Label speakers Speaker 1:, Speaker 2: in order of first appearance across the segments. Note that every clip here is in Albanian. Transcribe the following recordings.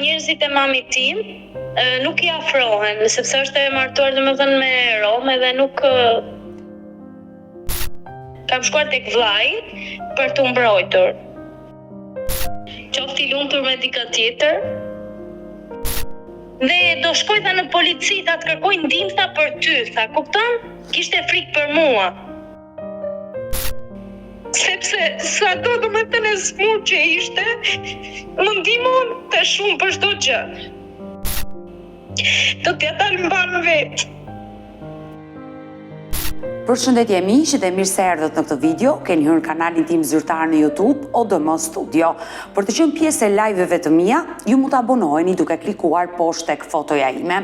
Speaker 1: njerëzit e mamit tim nuk i afrohen, sepse është e martuar domethënë me Romë dhe nuk kam shkuar tek vllai për t'u mbrojtur. Qofti lumtur me dikë tjetër. Dhe do shkoj tha në polici, tha të kërkoj ndihmë tha për ty, tha, kupton? Kishte frikë për mua. Sepse sa do domethënë smur që ishte, më ndihmon të shumë për çdo gjë. Do t'ja dal mban vetë.
Speaker 2: Përshëndetje miq dhe mirë se erdhët në këtë video. Keni hyrë në kanalin tim zyrtar në YouTube ODM Studio. Për të qenë pjesë e live-eve të mia, ju mund të abonoheni duke klikuar poshtë tek fotoja ime.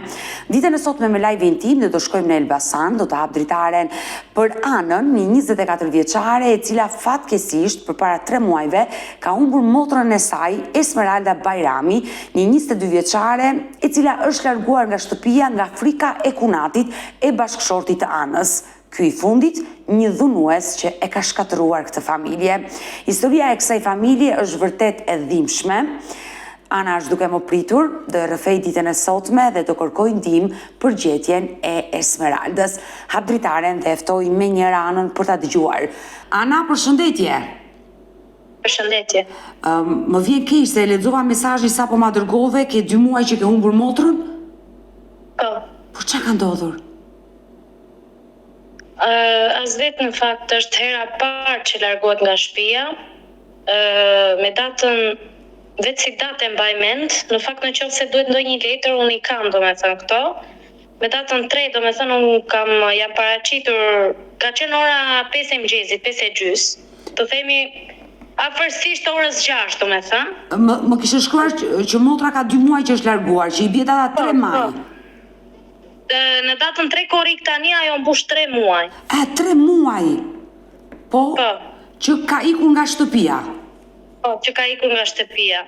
Speaker 2: Ditën e sotme me live-in tim do shkojmë në Elbasan, do të hap dritaren për Anën, një 24 vjeçare e cila fatkeqësisht përpara 3 muajve ka humbur motrën e saj, Esmeralda Bajrami, një 22 vjeçare e cila është larguar nga shtëpia nga frika e kunatit e bashkëshortit të Anës. Ky i fundit, një dhunues që e ka shkatëruar këtë familje. Historia e kësaj familje është vërtet e dhimbshme. Ana është duke më pritur, do e rrëfej ditën e sotme dhe do kërkoj ndihmë për gjetjen e Esmeraldës. Hap dritaren dhe ftoj me njëra Anën për ta dëgjuar. Ana, përshëndetje.
Speaker 1: Përshëndetje.
Speaker 2: Më vjen keq se lexova mesazhin sapo ma dërgove, ke 2 muaj që ke humbur motrën?
Speaker 1: Po.
Speaker 2: Por çka ka ndodhur?
Speaker 1: As vetë në fakt është hera parë që largohet nga shtëpia, me datën, vetë si datë e mbaj mend, në fakt në qoftë se duhet ndonjë letër, unë i kam domethënë këto, me datën 3 domethënë unë jam paraqitur, ka qenë ora 5 e mëngjesit, 5:30, të themi afërsisht orës 6 domethënë.
Speaker 2: Më kishe shkruar që motra ka 2 muaj që është larguar, që i bie data 3 maj.
Speaker 1: Në datën 3 korrik tani ajo mbush 3 muaj.
Speaker 2: 3 muaj? Po? Që ka ikur nga shtëpia?
Speaker 1: Po, që ka ikur nga shtëpia.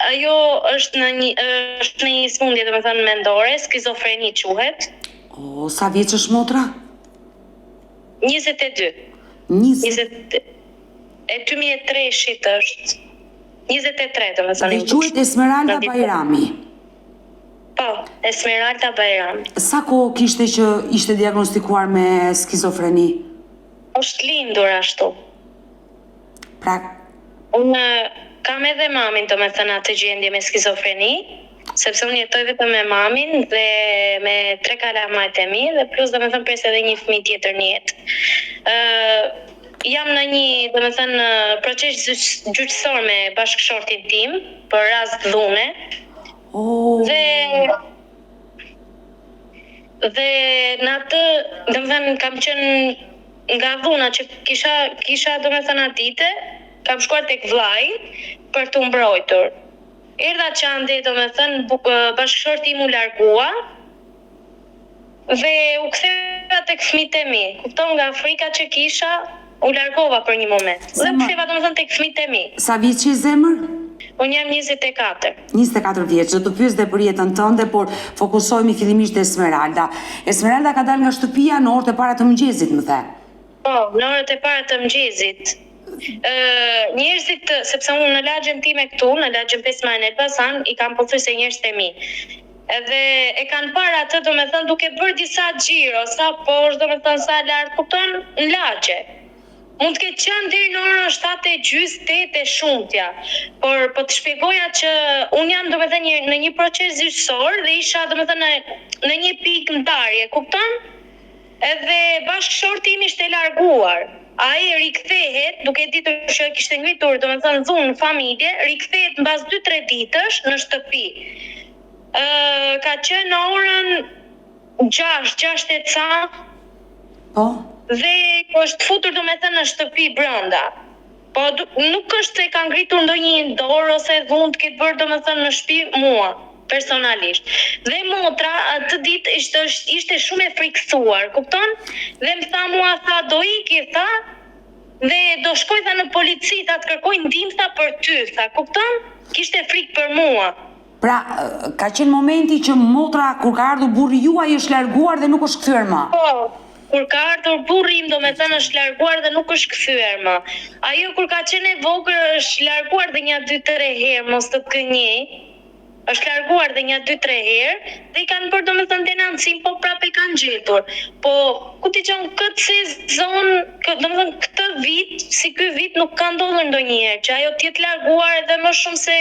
Speaker 1: Ajo është në një smundje domethënë mendore, skizofreni quhet.
Speaker 2: O, sa vjeç është motra?
Speaker 1: 22.
Speaker 2: 20.
Speaker 1: E 2003-shit është. 23 domethënë.
Speaker 2: Dhe quhet Esmeralda Bajrami.
Speaker 1: Po, Esmeralda Bajrami.
Speaker 2: Sa kohë kishte që ishte diagnostikuar me skizofreni?
Speaker 1: Është lindur ashtu.
Speaker 2: Pra...
Speaker 1: Unë kam edhe mamin domethënë atë gjendje me skizofreni, sepse unë jetoj vetëm me mamin dhe me 3 kalamajt e mi dhe plus domethënë pres edhe një fëmijë tjetër në jetë. Jam në një domethënë proces gjyqësor me bashkëshortin tim për rast dhune. Dhe në atë, domethënë kam qenë nga dhuna që kisha domethënë atite, kam shkuar tek vllai për t'u mbrojtur. Erdha çande domethënë bashkëshorti im u largua dhe u ktheva tek fëmijët e mi. Kupton, nga frika që kisha, u largova për një moment. Dhe u ktheva domethënë tek fëmijët e mi.
Speaker 2: Sa vjeç je zemër?
Speaker 1: Unë jam 24.
Speaker 2: 24 vjeç, do të pyes dhe për jetën tënde, por fokusohemi fillimisht te Esmeralda. Esmeralda ka dalë nga shtëpia në orët e para të mëngjesit, më the.
Speaker 1: Po, në orët e para të mëngjesit. Njerëzit, sepse unë në lagjen time këtu, në lagjen 5 majë në Elbasan, i kam pothuajse njerëzit e mi. Edhe e kanë parë atë domethënë duke bërë disa xhiro, sa poshtë domethënë sa lart, kupton, në lagje. Mund të ketë qenë deri në orën 7:30, 8 e shumtja. Por po të shpjegoja që unë jam domethënë në një proces gjyqësor dhe isha domethënë në një pikë ndarje, kupton? Edhe bashkëshorti im ishte larguar. Ai rikthehet, duke ditur që kishte ngritur domethënë dhunë në familje, rikthehet mbas 2-3 ditësh në shtëpi. Ka qenë në orën 6 e ca.
Speaker 2: Po?
Speaker 1: Dhe është futur domethënë në shtëpi brenda. Po nuk është se ka ngritur ndonjë dorë ose dhunë të ketë bërë domethënë në shtëpi mua personalisht. Dhe motra atë ditë ishte shumë e frikësuar, kupton? Dhe më tha mua, tha, do iki, tha, dhe do shkoj tha në polici, tha, të kërkoj ndihmë tha për ty, tha, kupton? Kishte frikë për mua.
Speaker 2: Pra, ka qenë momenti që motra kur ka ardhur burri juaj është larguar dhe nuk është kthyer më.
Speaker 1: Po. kur ka ardhur burri im, domethënë është larguar dhe nuk është kthyer më. Ajo kur ka qenë e vogël është larguar dhe një 2-3 herë, mos të gënjej. Është larguar dhe një 2-3 herë dhe i kanë bërë domethënë denancim, po prapë e kanë gjetur. Po ku ti qenë këtë sezon, domethënë këtë vit, si ky vit nuk ka ndodhur ndonjëherë që ajo të jetë larguar edhe më shumë se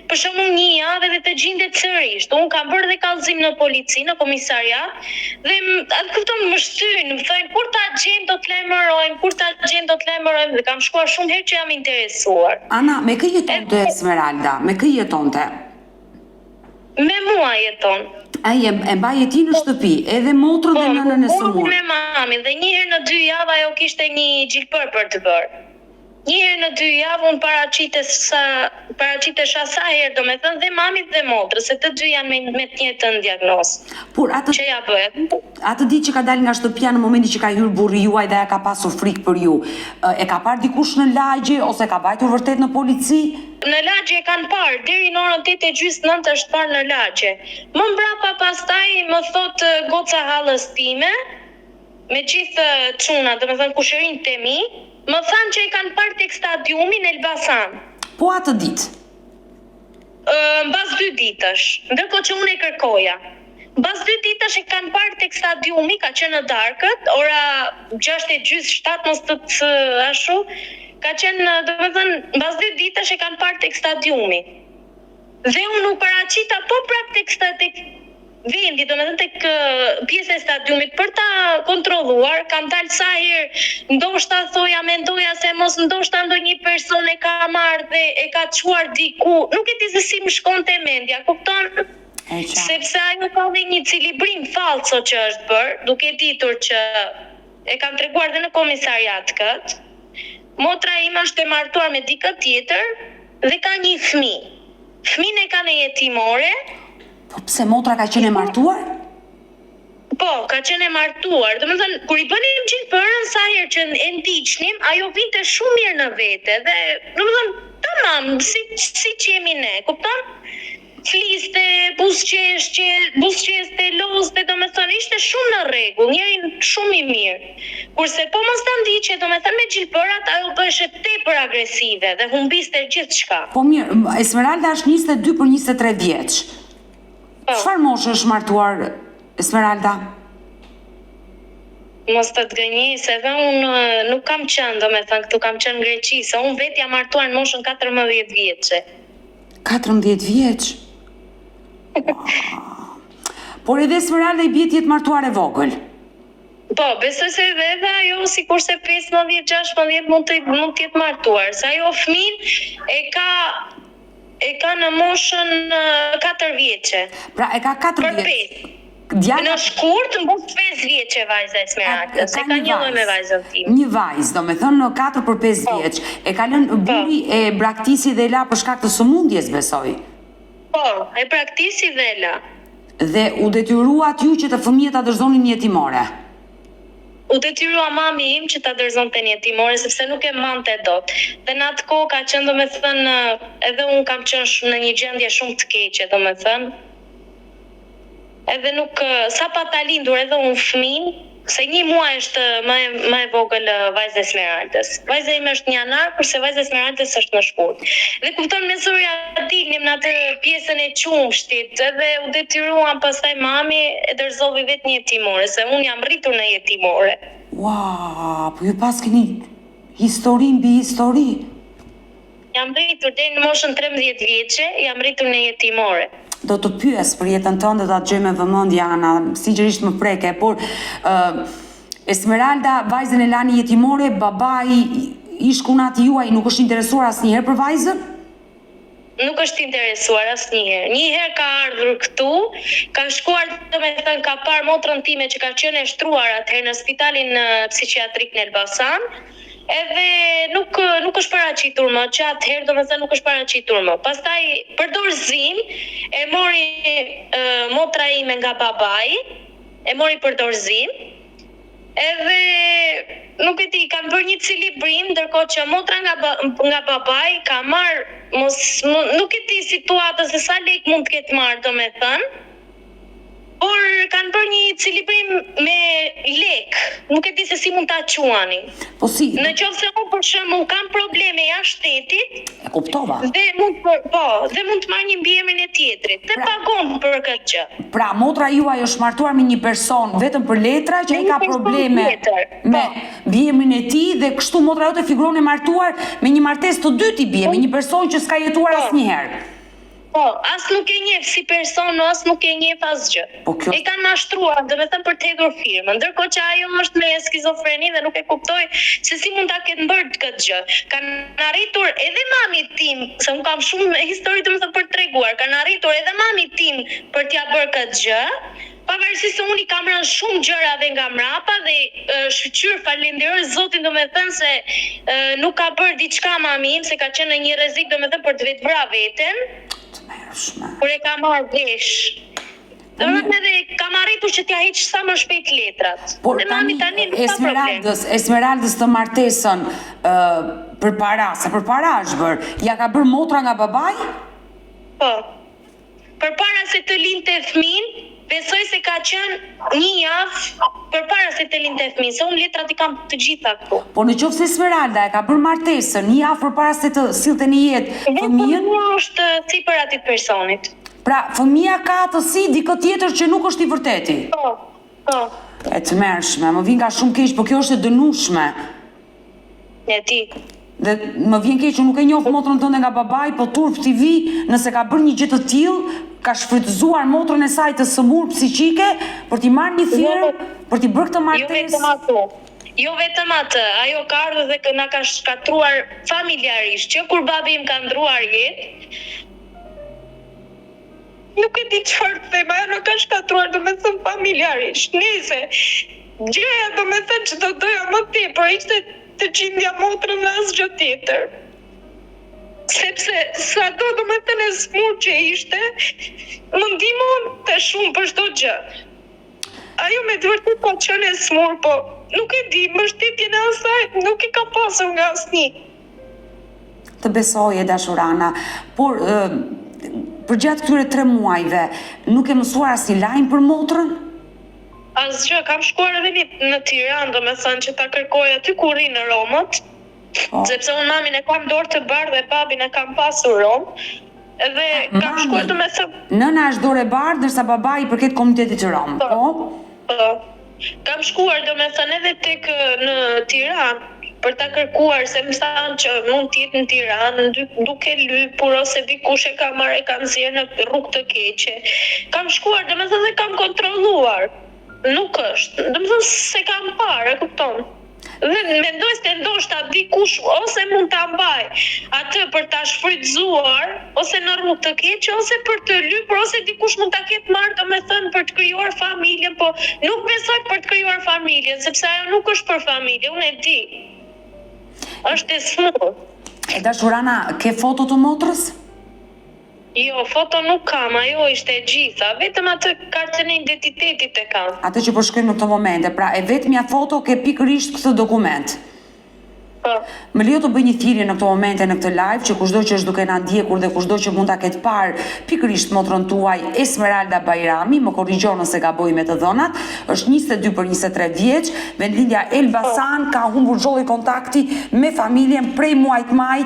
Speaker 1: për shembull një javë dhe të gjendet sërish. Unë kam bërë dhe kallëzim në polici, në komisariat dhe atë kupton më shtyn, më thonë kur ta gjejmë do të lajmërojmë, dhe kam shkuar shumë herë që jam interesuar.
Speaker 2: Ana, me kë jetonte Esmeralda? Me kë jetonte?
Speaker 1: Me mua jeton.
Speaker 2: Ai e mbaj ti në shtëpi, edhe motrën dhe nënën e së
Speaker 1: Unë me mamin dhe një herë në 2 javë ajo kishte një gjilpër për të bërë. Një herë në 2 javë unë paraqitesha sa herë domethënë dhe mamit dhe motrës, se të dy janë me të njëjtën diagnozë.
Speaker 2: Por atë
Speaker 1: që ja bëhet.
Speaker 2: Atë ditë që ka dalë nga shtëpia në momentin që ka hyrë burri juaj dhe ja ka pasur frikë për ju, e ka parë dikush në lagje ose ka vajtur vërtet në polici?
Speaker 1: Në lagje e kanë parë, deri në orën 8:30 është parë në lagje. Më mbrapa pastaj më thot goca hallës time, me gjithë çuna, domethënë kushërinjtë e mi, më thanë që e kanë parë tek stadiumi në Elbasan.
Speaker 2: Po atë ditë?
Speaker 1: Mbas 2 ditësh, ndërkohë që unë e kërkoja. Mbas 2 ditësh e kanë parë tek stadiumi, ka qenë në darkët, ora 6:30, 7 mos të ashtu. Ka qenë, domethënë, mbas 2 ditësh e kanë parë tek stadiumi. Dhe unë u paraqita po prapë tek vendi, domethënë tek pjesa e stadiumit për ta kontrolluar. Kam dalë sa herë, ndoshta mendoja se mos ndoshta ndonjë person e ka marrë dhe e ka çuar diku. Nuk e di se si më shkonte mendja, kupton? Sepse ajo ka dhe një cilibrim falso që është bërë, duke ditur që e kam treguar dhe në komisariat këtë. Motra ime është e martuar me dikë tjetër dhe ka një fëmijë. Fëmijën e ka në jetimore.
Speaker 2: Po pse motra ka qenë e martuar?
Speaker 1: Po, ka qenë e martuar. Domethënë, kur i bënim gjilpërën sa herë që e ndiqnim, ajo vinte shumë mirë në vete dhe domethënë tamam, si që jemi ne, kupton? Fliste, buzëqeste, lozte, domethënë ishte shumë në rregull, njëri shumë i mirë. Kurse po mos ta ndiqe, domethënë me gjilpërat ajo bëhej tepër agresive dhe humbiste gjithçka.
Speaker 2: Po mirë, Esmeralda është 22 për 23 vjeç. Çfarë moshë është martuar Esmeralda?
Speaker 1: Mos të gënjej, se dhe unë nuk kam qenë, domethënë këtu kam qenë në Greqi, se unë vetë jam martuar në moshën 14 vjeçe.
Speaker 2: 14 vjeç? Por edhe Esmeralda i bie të jetë martuar e vogël.
Speaker 1: Po, besoj se edhe ajo sikurse 15-16 mund të jetë martuar, se ajo fëmijën e ka në moshën 4 vjeçe.
Speaker 2: Pra e ka 4 vjeç.
Speaker 1: Në shkurt mbus 5 vjeçe vajza Esmeralda, se ka një lloj me vajzën time.
Speaker 2: Një vajzë, domethënë në 4 për 5 vjeç. E ka lënë burri e braktisi dhe e la për shkak të sëmundjes, besoj.
Speaker 1: Po, e braktisi dhe e la.
Speaker 2: Dhe u detyrua t'ju që të fëmijët ta dorëzonin në jetimore.
Speaker 1: U detyrua mami im që ta dorëzonte në jetimore sepse nuk e mante dot. Dhe në atë kohë ka qenë domethënë edhe unë kam qenë në një gjendje shumë të keqe, domethënë. Edhe nuk, sa pa ta lindur edhe unë fëmijën, se 1 muaj është më e vogël vajza Esmeraldës. Vajza ime është në janar, kurse vajza Esmeraldës është në shkurt. Dhe kupton me zorja dilnim në atë pjesën e qumshtit, edhe u detyruan pastaj mami e dorëzoi vetë në jetimore, se unë jam rritur në jetimore.
Speaker 2: Ua, po ju pas keni histori mbi histori.
Speaker 1: Jam rritur deri në moshën 13 vjeçe, jam rritur në jetimore.
Speaker 2: Do të pyes për jetën tënde, do ta gjej me vëmendje Ana, sigurisht më preke, por Esmeralda vajzën e lani jetimore, babai ish kunati juaj nuk është interesuar asnjëherë për vajzën?
Speaker 1: Nuk është interesuar asnjëherë. Një herë ka ardhur këtu, ka shkuar domethënë ka parë motrën time që ka qenë e shtruar atëherë në spitalin psikiatrik në Elbasan. Edhe nuk është paraqitur më, që atëherë domethënë nuk është paraqitur më. Pastaj për dorëzim e mori motra ime nga babai, e mori për dorëzim. Edhe nuk e di, kanë bërë një cilibrim, ndërkohë që motra nga babai ka marrë nuk e di situatën se sa lek mund të ketë marrë domethënë. por kanë bërë një cilibrim me lek. Nuk e di se si mund ta quani.
Speaker 2: Po si?
Speaker 1: Në qoftë se unë për shembull kam probleme jashtë shtetit,
Speaker 2: E kuptova.
Speaker 1: dhe mund të marr një mbiemrin e tjetrit. Dhe pagon për këtë gjë.
Speaker 2: Pra, motra juaj është martuar me një person vetëm për letra që ai ka probleme me mbiemrin e tij dhe kështu motra jote figuron e martuar me një martesë të dytë i bie, me një person që s'ka jetuar asnjëherë.
Speaker 1: Po, as nuk e njeh si person, as nuk e njeh asgjë.
Speaker 2: Po kjo...
Speaker 1: E kanë mashtruar, domethënë për të hedhur firmën, ndërkohë që ajo është me skizofreni dhe nuk e kuptoj se si mund ta ketë bërë këtë gjë. Kanë arritur edhe mamit tim, se un kam shumë histori domethënë për treguar, kanë arritur edhe mamit tim për t'ia bërë këtë gjë. Pavarësisht se unë i kam rënë shumë gjërave nga mrapa dhe shqyr falenderoj Zotin domethënë se nuk ka bërë diçka mami im, se ka qenë në një rrezik domethënë për të vetë vrarë veten. Kur e kam marrë vesh. Domethënë edhe kam arritur që t'ja heq sa më shpejt letrat.
Speaker 2: Por
Speaker 1: dhe mami tani nuk ka problem.
Speaker 2: Esmeraldës të martesën përpara, se përpara është bërë, ja ka bërë motra nga babai?
Speaker 1: Po. Përpara se të lindte fëmin, besoj se ka qenë një javë përpara se të lindte fëmin, se unë letrat i kam të gjitha këtu.
Speaker 2: Po në qoftë se Esmeralda e ka bërë martesën një javë përpara se të sillte në jetë fëmijën,
Speaker 1: është sipër atit personit.
Speaker 2: Pra, fëmia ka atësi dikë tjetër që nuk është i vërteti.
Speaker 1: Po.
Speaker 2: E tmerrshme, më vjen nga shumë keq, po kjo është e dënueshme.
Speaker 1: E di.
Speaker 2: Dhe më vjen keq që nuk e njoh motrën tënde nga babai, po Turp TV, nëse ka bërë një gjë të tillë, ka shfrytëzuar motrën e saj të sëmurë psiqike për t'i marrë një firmë, për t'i bërë këtë martesë.
Speaker 1: Jo vetëm atë, ajo ka ardhur dhe na ka shkatruar familjarisht, që kur babi im ka ndruar jetë, nuk e di çfarë të them, ajo nuk ka shkatruar domethënë familjarisht. Nëse gjëja domethënë që do doja më tepër ishte të gjindja motrën në asgjë tjetër. Sepse sado domethënë e smur që ishte, më ndihmon të shumë për çdo gjë. Ajo me të vërtetë ka qenë e smur, po nuk e di, mbështetjen e asaj nuk i ka pasur nga asnjë.
Speaker 2: Të besoj e dashurana, por përgjatë këtyre 3 muajve, nuk e mësuar asnjë lajm për motrën?
Speaker 1: Asgjë, kam shkuar edhe në Tiranë, domethënë që ta kërkoj aty ku rri në Romët, sepse unë mamin e kam dorë të bardhë dhe babin e kam pasur Romë, edhe kam shkuar domethënë.
Speaker 2: Nëna është dorë e bardhë, ndërsa babai i përket komunitetit të Romë, po?
Speaker 1: Kam shkuar domethënë edhe tek në Tiranë, për ta kërkuar se më thanë që mund të jetë në Tiranë, duke lypur ose dikush e ka marrë e ka nxjerrë në rrugë të keqe. Kam shkuar domethënë dhe kam kontrolluar. Nuk është, domethënë se kam parë, e kupton. Dhe mendoj se ndoshta dikush ose mund ta mbaj atë për ta shfrytëzuar, ose në rrugë të keqe, ose për të lypur, ose dikush mund ta ketë marrë domethënë për të krijuar familjen, po nuk besoj për të krijuar familjen, sepse ajo nuk është për familje, unë e di. Është e smur.
Speaker 2: E dashurana, ke foto të motrës?
Speaker 1: Jo, foto nuk kam, ajo ishte e gjitha, vetëm atë kartën e identitetit e kam.
Speaker 2: Atë që po shkojmë në këto momente, pra e vetmja foto ke pikërisht këtë dokument.
Speaker 1: Po.
Speaker 2: Më lejo të bëj një thirrje në këto momente në këtë live që kushdo që është duke na ndjekur dhe kushdo që mund ta ketë parë pikërisht motrën tuaj Esmeralda Bajrami, më korrigjon nëse gaboj me të dhënat, është 22 për 23 vjeç, vendlindja Elbasan, ka humbur zholli kontakti me familjen prej muajit maj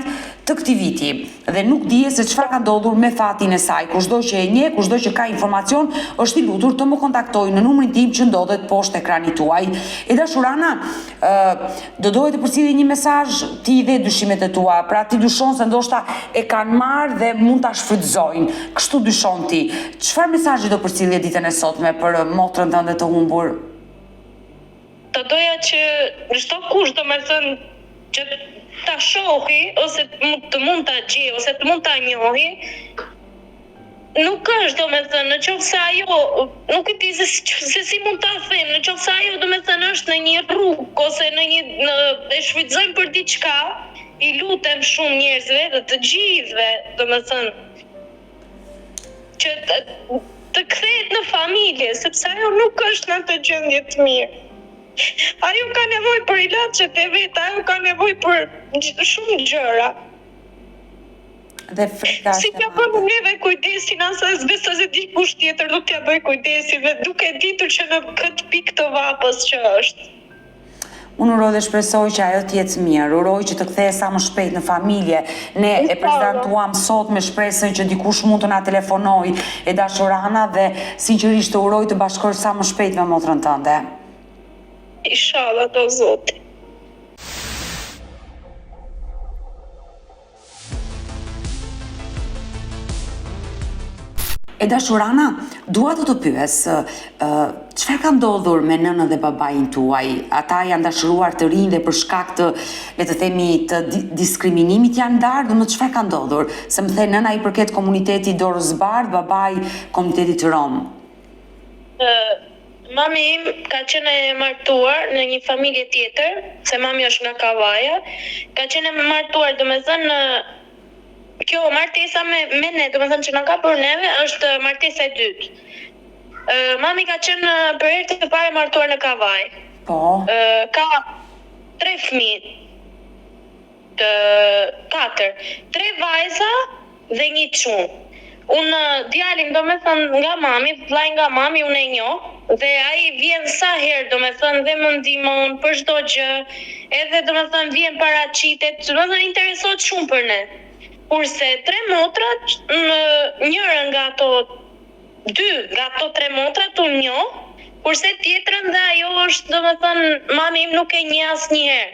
Speaker 2: të këtij viti dhe nuk dije se çfarë ka ndodhur me fatin e saj. Kushdo që e njeh, kushdo që ka informacion, është i lutur të më kontaktojë në numrin tim që ndodhet poshtë ekranit tuaj. E dashurana, do doje të përcjellje një mesazh ti dhe dyshimet e tua, pra ti dyshon se ndoshta e kanë marrë dhe mund ta shfrytëzojnë. Kështu dyshon ti. Çfarë mesazhi do përcjellje ditën e sotme për motrën tënde të humbur?
Speaker 1: Të doja që çdo kush domethënë që ta shohi ose të mund ta gjej ose të mund ta njohi, nuk është domethënë në qoftë se ajo nuk e di se si mund ta them, në qoftë se ajo domethënë është në një rrugë ose e shfrytëzojnë për diçka, i lutem shumë njerëzve dhe të gjithëve domethënë që të kthehet në familje, sepse ajo nuk është në atë gjendje të mirë. Ajo ka nevojë për ilaçet e vet, ajo ka nevojë për shumë gjëra.
Speaker 2: Dhe frika
Speaker 1: Si t'ja bëmë neve kujdesin, asa s'besoj se dikush tjetër do t'ja bëj kujdesin, dhe duke ditur që në këtë pikë të vapës që është.
Speaker 2: Unë uroj dhe shpresoj që ajo t'jetë mirë, uroj që të kthehe sa më shpejt në familje. Ne e prezantuam sot me shpresën që dikush mund të na telefonoj e dashurana dhe sinqerisht të uroj të bashkohesh sa më shpejt me motrën tënde.
Speaker 1: Inshallah, do Zoti.
Speaker 2: E dashurana, dua të pyes, çfarë ka ndodhur me nënën dhe babain tuaj? Ata janë dashuruar të rinj dhe për shkak të, le të themi, të diskriminimit janë ndarë, do më çfarë ka ndodhur? Se më the nëna I përket komunitetit Dorës Bardh, babai komunitetit Rom.
Speaker 1: Mami im ka qenë e martuar në një familje tjetër, se mami është nga Kavaja, ka qenë e martuar, domethënë kjo martesa me ne, domethënë që na ka bërë neve, është martesa e dytë. Mami ka qenë për herë të parë martuar në Kavaj.
Speaker 2: Po.
Speaker 1: Ka 3 fëmijë. 4. 3 vajza dhe 1 çun. Unë djalin domethënë nga mami, vllai nga mami, unë e njoh, dhe ai vjen sa herë domethënë dhe më ndihmon për çdo gjë, edhe domethënë vjen paraqitet, domethënë interesohet shumë për ne. Kurse 3 motrat, njërën nga ato 2 nga ato 3 motrat unë njoh, kurse tjetrën dhe ajo është, domethënë, mami im nuk e njeh asnjëherë.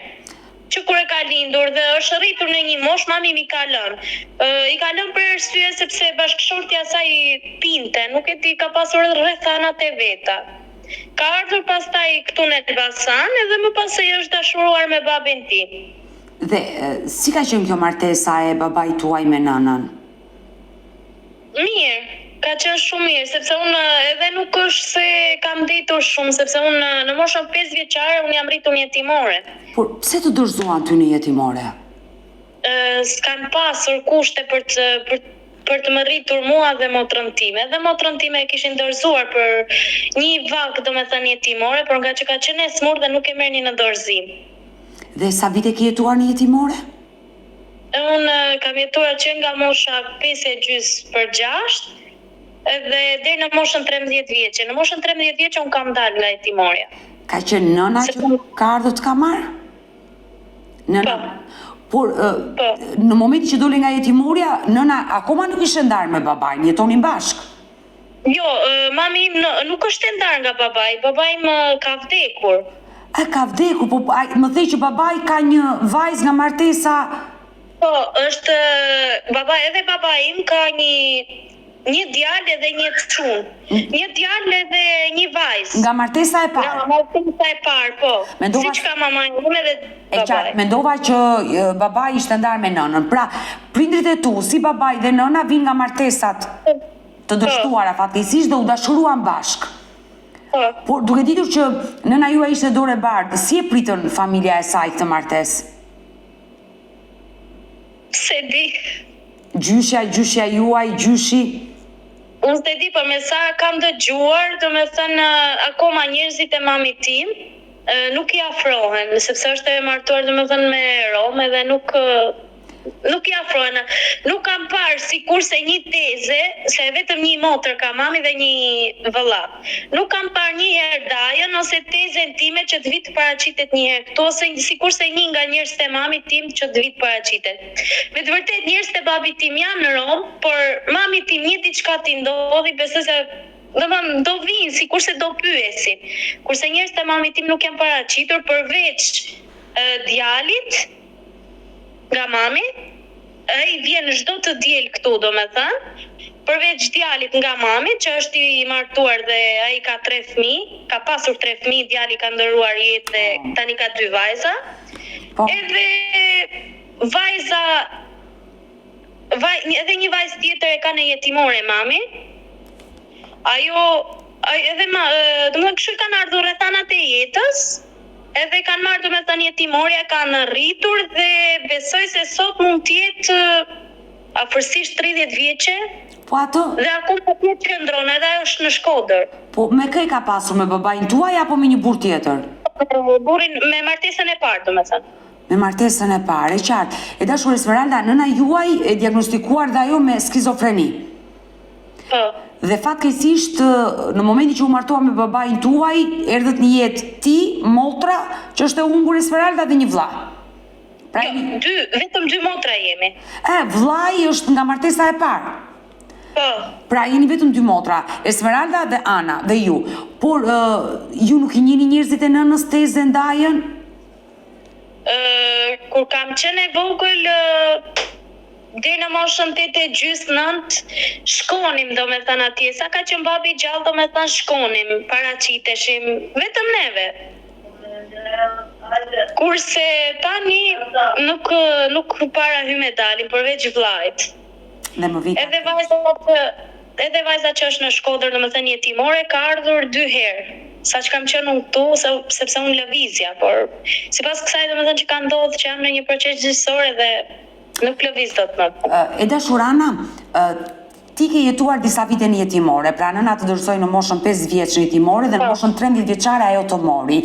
Speaker 1: Që kur e ka lindur dhe është rritur në një moshë, mami mi ka lënë. I ka lënë për arsye sepse bashkëshortja saj pinte, nuk e di, ka pasur rrethanat e veta. Ka ardhur pastaj këtu në Elbasan edhe më pas se është dashuruar me babin tim.
Speaker 2: Dhe si ka qenë kjo martesa e babait tuaj me nënën?
Speaker 1: Mirë, ka qenë shumë mirë, sepse unë edhe nuk është se kam ditur shumë, sepse unë në moshën 5 vjeçare unë jam rritur në jetimore.
Speaker 2: Por pse të dorëzuan ty në jetimore?
Speaker 1: S'kan pasur kushte për të më rritur mua dhe motrën time. Dhe motrën time e kishin dorëzuar për një vak, domethënë jetimore, por nga që ka qenë e smur dhe nuk e merrni në dorëzim.
Speaker 2: Dhe sa vite ke jetuar në jetimore?
Speaker 1: Unë kam jetuar që nga mosha 5,5 për 6, edhe deri në moshën 13 vjeçe. Në moshën 13 vjeçe unë kam dalë nga jetimorja.
Speaker 2: Ka qenë nëna që ka ardhur të ka marrë? Nëna. Por në momentin që doli nga jetimorja, nëna akoma nuk ishte ndarë me babain, jetonin bashkë.
Speaker 1: Jo, mami im nuk është ndarë nga babai. Babai im ka vdekur.
Speaker 2: A ka vdekur, po më thej që babai ka një vajzë nga martesa.
Speaker 1: Po, është edhe babai im ka një djalë dhe një çun. Një djalë dhe një vajzë.
Speaker 2: Nga martesa e parë.
Speaker 1: Nga martesa e parë, po. Siç ka mama ime edhe babai.
Speaker 2: Mendova që babai ishte ndarë me nënën. Pra, prindrit e tu, si babai dhe nëna vinë nga martesat të dështuara fatkeqësisht dhe u dashuruan bashkë. Por duke ditur që nëna juaj ishte Dorë Bardh, si e pritën familja e saj këtë martesë?
Speaker 1: Se di.
Speaker 2: Gjyshja juaj, gjyshi?
Speaker 1: Unë se di, për me sa kam dëgjuar, domethënë akoma njerëzit e mamit tim nuk I afrohen, sepse është e martuar domethënë me Rom edhe nuk I afrohen. Nuk kam parë sikurse një teze, se vetëm një motër ka mami dhe një vëllap. Nuk kam parë një herë dajën ose tezen time që të vitë paraqitet një herë këtu, ose sikurse një nga njerëzit e mamit tim që të vitë paraqitet. Me të vërtet njerëzit e babit tim janë në Rom, por mami tim një diçka t'i ndodhi, besoj se do vinë, sikurse do pyesin. Kurse njerëzit e mamit tim nuk janë paraqitur përveç djalit nga mami, ai vjen çdo të diel këtu domethënë, përveç djalit nga mami, që është I martuar dhe ai ka 3 fëmijë, ka pasur 3 fëmijë, djali ka ndëruar jetë dhe tani ka 2 vajza. Edhe vajza edhe një vajzë tjetër e ka në jetimore mami. Ajo edhe domethënë kështu kanë ardhur rrethanat e jetës. Edhe kanë marrë domethënë jetimorja, kanë rritur dhe besoj se sot mund të jetë afërsisht 30 vjeçe.
Speaker 2: Po ato?
Speaker 1: Dhe akoma tjetë qëndron, edhe është në Shkodër.
Speaker 2: Po me kë ka pasur, me babain tuaj apo me një burr tjetër?
Speaker 1: Burrin me martesën e parë, domethënë.
Speaker 2: Me martesën e parë, e qartë. E dashur Esmeralda, nëna juaj e diagnostikuar dhe ajo me skizofreni.
Speaker 1: Po.
Speaker 2: Dhe fatkeqësisht në momentin që u martua me babain tuaj, erdhët në jetë ti, motra, që është e humbur Esmeralda dhe një vlla. Pra,
Speaker 1: vetëm 2 motra jemi.
Speaker 2: Vllai është nga martesa e parë.
Speaker 1: Po.
Speaker 2: Pra jeni vetëm 2 motra, Esmeralda dhe Ana dhe ju. Por ju nuk I njihni njerëzit e nënës Teze ndajën?
Speaker 1: Kur kam qenë e vogël, deri në moshën 8-9, shkonim domethënë atje. Sa ka qenë babi gjallë, domethënë shkonim, paraqiteshim vetëm neve. Kurse tani nuk para hyme dalin përveç vllait.
Speaker 2: Dhe më vjen.
Speaker 1: Edhe vajza që është në Shkodër, domethënë jetimore, ka ardhur 2 herë. Sa që kam qenë unë këtu, sepse unë lëvizja, por sipas kësaj domethënë që ka ndodhur që jam në një proces gjyqësor dhe nuk lëviz dot më.
Speaker 2: E dashur Ana, ti ke jetuar disa vite në jetimore, pra nëna të dorësoi në moshën 5 vjeç në jetimore dhe në moshën 13 vjeçare ajo të mori.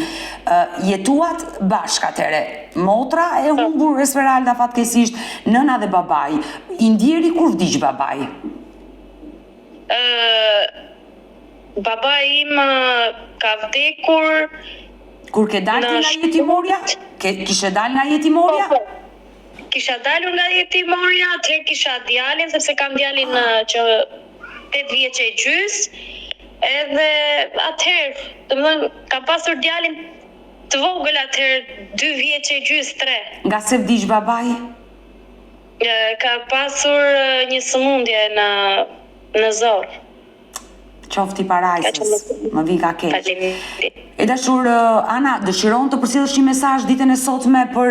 Speaker 2: Jetuat bashkë atëre. Motra e humbur Esmeralda fatkeqësisht, nëna dhe babai. I ndjeri kur vdiq babai?
Speaker 1: Babai im ka vdekur
Speaker 2: kur ke dalë nga jetimorja? Kishe dalë nga jetimorja?
Speaker 1: Po. Kisha dalur nga jetimorja, atëherë kisha djalin, sepse kam djalin që 8 vjeç e gjys, edhe atëherë, domethënë kam pasur djalin të vogël atëherë 2 vjeç e gjys, 3.
Speaker 2: Nga se vdiq babai?
Speaker 1: Ka pasur një sëmundje në zor.
Speaker 2: Qofti parajsës, më vi ka keq.
Speaker 1: Faleminderit.
Speaker 2: E dashur Ana, dëshiron të përcjellësh një mesazh ditën e sotme për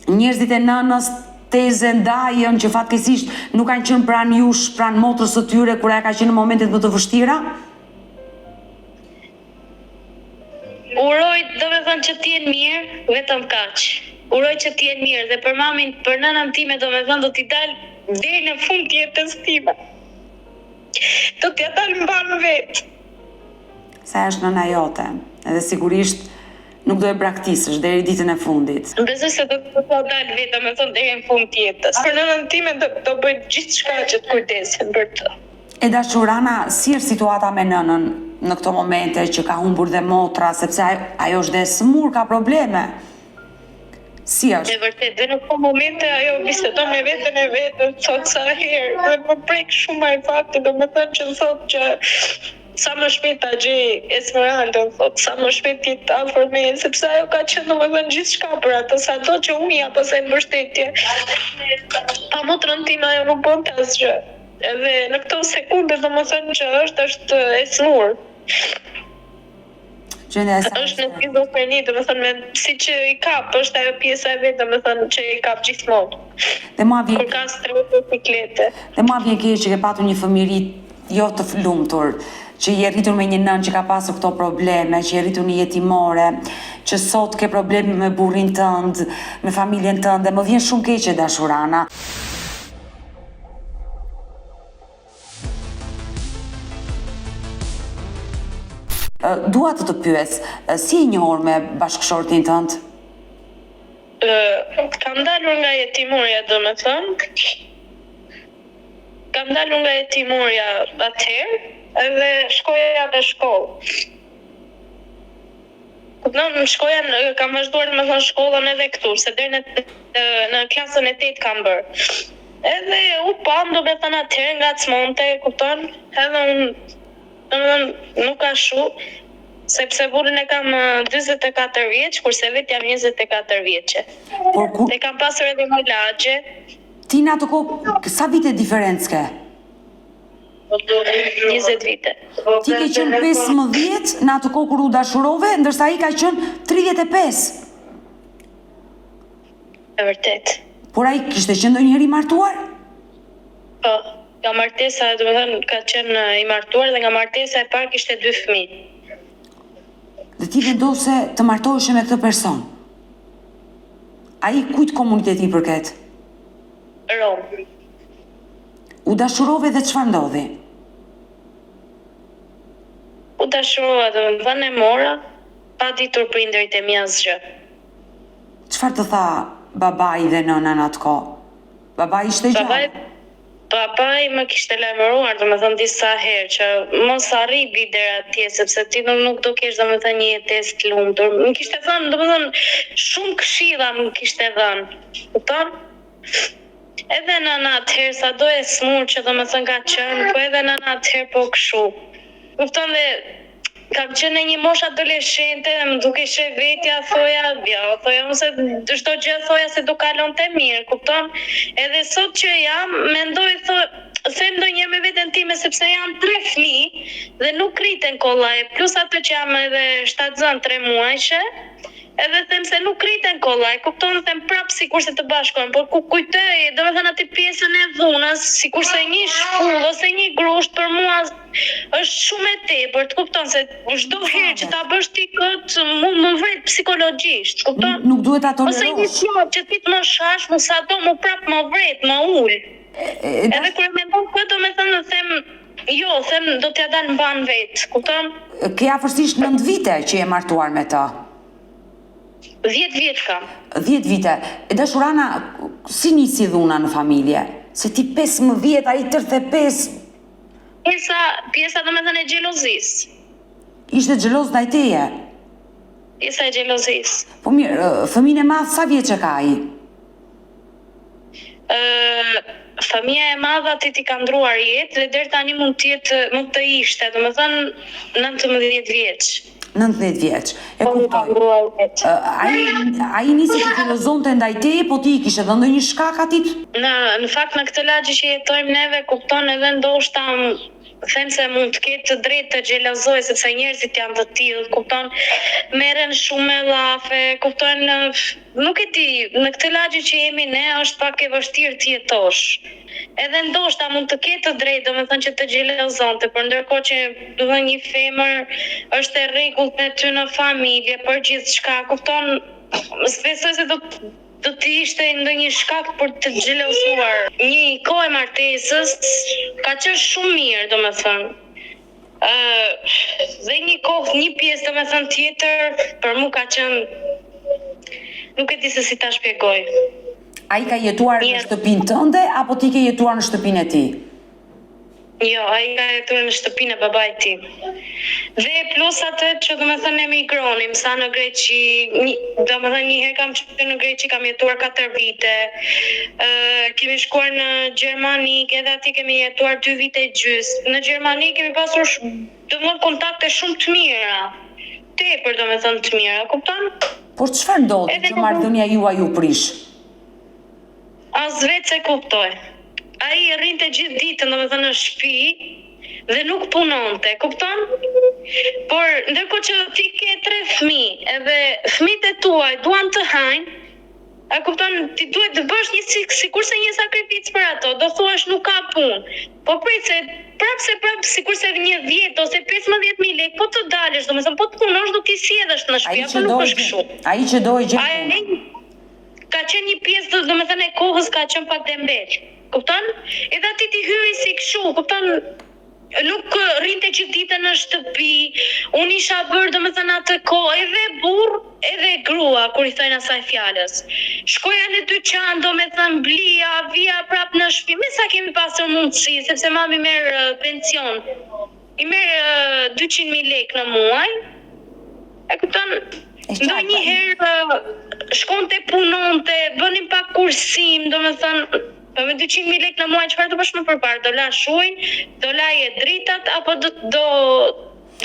Speaker 2: njerëzit e nënës Teze ndajën që fatkeqësisht nuk kanë qenë pranë jush, pranë motrës së tyre kur ajo ka qenë në momentet më të vështira?
Speaker 1: Uroj domethënë që të jenë mirë, vetëm kaq. Uroj që të jenë mirë dhe për mamin, për nënën time domethënë do t'i dal deri në fund të jetës time. Do t'ja dal mban vetë.
Speaker 2: Sa është nëna jote, edhe sigurisht nuk do e braktisësh deri ditën e fundit.
Speaker 1: Besoj se do të dal vetë, domethënë deri në fund të jetës. Për nënën time do bëj gjithçka që të kujdesen për të.
Speaker 2: E dashur Ana, si është situata me nënën në këto momente që ka humbur dhe motra, sepse ajo është dhe smur, ka probleme? Si është?
Speaker 1: E vërtet, dhe në këto momente ajo bisedon me veten e vet, thot sa herë, dhe më prek shumë ai fakti, domethënë që thot që sa më shpejt ta gjej Esmeraldën, thot, sa më shpejt ti të afër me, sepse ajo ka qenë domethënë gjithçka për atë, sado që unë ja pasoj mbështetje. Pa motrën time ajo nuk bën asgjë. Edhe në këto sekonde domethënë që është e smur. Është në skizofreni, domethënë siç i kap, është ajo pjesa e vet, domethënë që i kap gjithmonë.
Speaker 2: Dhe mua vjen
Speaker 1: kur ka stres të siklete.
Speaker 2: Dhe mua vjen keq që ke patur një fëmijëri jo të lumtur, që je rritur me një nën që ka pasur këto probleme, që je rritur në jetimore, që sot ke probleme me burrin tënd, me familjen tënde, më vjen shumë keq e dashur Ana. Dua të pyes, si e njohur me bashkëshortin tënd?
Speaker 1: Kam dalur nga jetimorja, domethënë. Kam dalur nga jetimorja atëherë, edhe shkoja në shkollë. Kam vazhduar domethënë shkollën edhe këtu, se deri në klasën e 8 kam bërë. Edhe u pam domethënë atëherë ngacmonte, kupton? Edhe unë domethënë nuk ka shumë, sepse burrin e kam 44 vjeç, kurse vetë jam 24 vjeçe. Dhe kam pasur edhe më lagje.
Speaker 2: Ti në ato kohë, sa vite diferencë ke?
Speaker 1: 20 vite.
Speaker 2: Ti ke qenë 15 në ato kohë kur u dashurove, ndërsa ai ka qenë 35.
Speaker 1: E vërtet.
Speaker 2: Por ai kishte qenë ndonjëherë i martuar?
Speaker 1: Po. Nga martesa, domethënë ka qenë i martuar dhe nga martesa e parë kishte 2 fëmijë.
Speaker 2: Dhe ti vendose të martoheshe me këtë person? Ai kujt komuniteti i përket?
Speaker 1: Rom.
Speaker 2: U dashurove dhe çfarë ndodhi?
Speaker 1: U dashurova, domethënë e mora, pa ditur prindërit e mi asgjë.
Speaker 2: Çfarë të tha babai dhe nëna në atë kohë? Babai ishte gjallë?
Speaker 1: Babai më kishte lajmëruar, domethënë disa herë që mos arri bi deri atje sepse ti nuk do kesh domethënë një jetesë të lumtur. Më kishte thënë domethënë shumë këshilla më kishte dhënë. Kupton? Edhe nëna atëherë sa do e smur që domethënë ka qenë, po edhe nëna atëherë po kështu. Kupton dhe kam qenë në një moshë adoleshente, më duke sheh vetja, thoja mëse çdo gjë thoja se do kalonte mirë, kupton? Edhe sot që jam, mendoj them ndonjëherë me veten time sepse janë 3 fëmijë dhe nuk rriten kollaj, plus ato që jam edhe shtatzën 3 muajshe. Edhe them se nuk rriten kollaj, kupton, them prap sikurse të bashkohen, por ku kujtoj, domethënë atë pjesën e dhunës, sikurse një shpull ose një grusht për mua është shumë e tepërt, kupton se çdo herë që ta bësh ti këtë, më vret psikologjisht, kupton?
Speaker 2: Nuk duhet ta tolerosh.
Speaker 1: Ose një fjalë që ti të më shash, më sa do më prap më vret, më ul. Edhe kur e mendon këtë, domethënë them them do t'ja dal mban vet, kupton?
Speaker 2: Ke afërsisht 9 vite që je martuar me të.
Speaker 1: 10 vjet kam.
Speaker 2: 10 vite. E dashurana, si nisi dhuna në familje? Se ti 15, ai 35.
Speaker 1: Pjesa domethënë e xhelozisë.
Speaker 2: Ishte xheloz ndaj teje?
Speaker 1: Pjesa e xhelozisë.
Speaker 2: Po mirë, fëmijën e madh sa vjeç ka ai?
Speaker 1: Fëmia e madhe aty ti ka ndruar jetë dhe deri tani mund të ishte, domethënë 19 vjeç.
Speaker 2: 19 vjeç. E kuptoj. Ai nisi të xhelozonte ndaj teje, po ti I kishe dhënë ndonjë shkak atit?
Speaker 1: Në fakt në këtë lagje që jetojmë neve, kupton, edhe ndoshta them se mund të ketë të drejtë të xhelozoj sepse njerëzit janë të tillë, kupton, merren shumë me llafe, kupton, nuk e di, në këtë lagje që jemi ne është pak e vështirë të jetosh. Edhe ndoshta mund të ketë të drejtë, domethënë që të xhelozonte, por ndërkohë që domethënë një femër është e rregullt me ty në familje për gjithçka, kupton, besoj se do të ishte ndonjë shkak për të xhelozuar. Një kohë e martesës ka qenë shumë mirë, domethënë. Dhe një pjesë domethënë tjetër për mua ka qenë, nuk e di se si ta shpjegoj.
Speaker 2: Ai ka jetuar në shtëpinë tënde apo ti ke jetuar në shtëpinë e tij?
Speaker 1: Jo, ai ka jetuar në shtëpinë e babait tim. Dhe plus atë që domethënë emigronim sa në Greqi, domethënë një herë kam qenë në Greqi, kam jetuar 4 vite. Kemi shkuar në Gjermani, edhe aty kemi jetuar 2 vite e gjys. Në Gjermani kemi pasur domethënë kontakte shumë të mira. Tepër domethënë të mira, kupton?
Speaker 2: Por çfarë ndodhi që marrëdhënia juaj u prish?
Speaker 1: As vetë se kuptoj. Ai rrinte gjithë ditën domethënë në shtëpi dhe nuk punonte, kupton? Por ndërkohë që ti ke 3 fëmijë, edhe fëmijët e tuaj duan të hajnë, a kupton, ti duhet të bësh sikurse një sakrificë për ato, do thuash nuk ka punë. Po prit se prap sikurse 10 ose 15.000 lekë, po të dalësh, domethënë po të punosh do t'i sjellësh në shtëpi, apo nuk është kështu.
Speaker 2: Ai që do e gjetë.
Speaker 1: Ka qenë një pjesë domethënë e kohës ka qenë pak dembel. Kupton? Edhe aty ti hyri si kështu, kupton? Nuk rrinte gjithë ditën në shtëpi. Unë isha bërë domethënë atë kohë edhe burr, edhe grua kur I thojnë asaj fjalës. Shkoja në dyqan, domethënë blija, vija prap në shtëpi. Me sa kemi pasur mundësi, sepse mami merr pension. I merr 200.000 lekë në muaj. E kupton? Ndonjëherë shkonte punonte, bënim pak kursim, domethënë me 200.000 lekë në muaj çfarë do bësh më përpara? Do lash ujin, do laje dritat apo do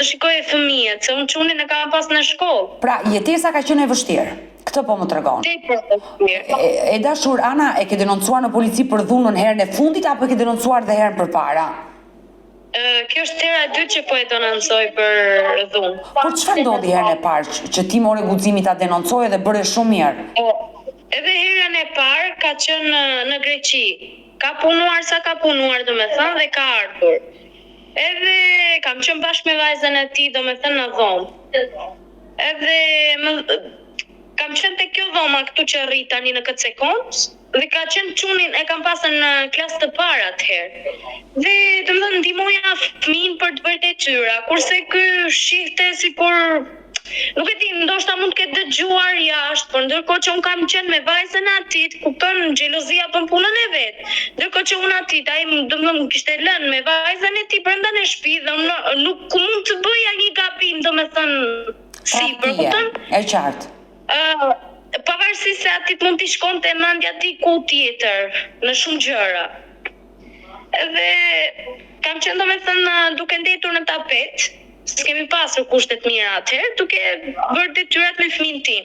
Speaker 1: shikoje fëmijët, se unë çunin e kam pas në shkollë.
Speaker 2: Pra, jetesa ka qenë e vështirë. Këtë po më tregon. E dashur Ana, e ke denoncuar në polici për dhunën herën e fundit apo e ke denoncuar dhe herën përpara?
Speaker 1: Kjo është hera e dytë që po e denoncoj për dhunë.
Speaker 2: Por çfarë ndodhi herën e parë që ti more guximin ta denoncoje dhe bëre shumë mirë?
Speaker 1: Edhe herën e parë ka qenë në Greqi. Ka punuar sa ka punuar domethënë dhe ka ardhur. Edhe kam qenë bashkë me vajzën e tij domethënë në dhomë. Edhe kam qenë te kjo dhoma këtu që rri tani në këtë sekond. Dhe ka qenë çunin e kam pasur në klasë të parë atëherë. Dhe domethënë ndihmoja fëmin për të bërë detyra, kurse ky shihte sikur nuk e di, ndoshta mund të ketë dëgjuar jashtë, por ndërkohë që un kam qenë me vajzën atit, kupton, xhelozia bën punën e vet. Ndërkohë që un atit, ai domethënë kishte lënë me vajzën e tij brenda në shtëpi dhe unë nuk mund të bëja një gabim, domethënë sipër, kupton?
Speaker 2: E qartë.
Speaker 1: Pavarësisht se atit mund t'i shkonte mendja diku tjetër në shumë gjëra. Edhe kam qenë domethënë duke ndetur në tapet, s'kemi pasur kushtet mira atëherë, duke bërë detyrat me fëmin tim.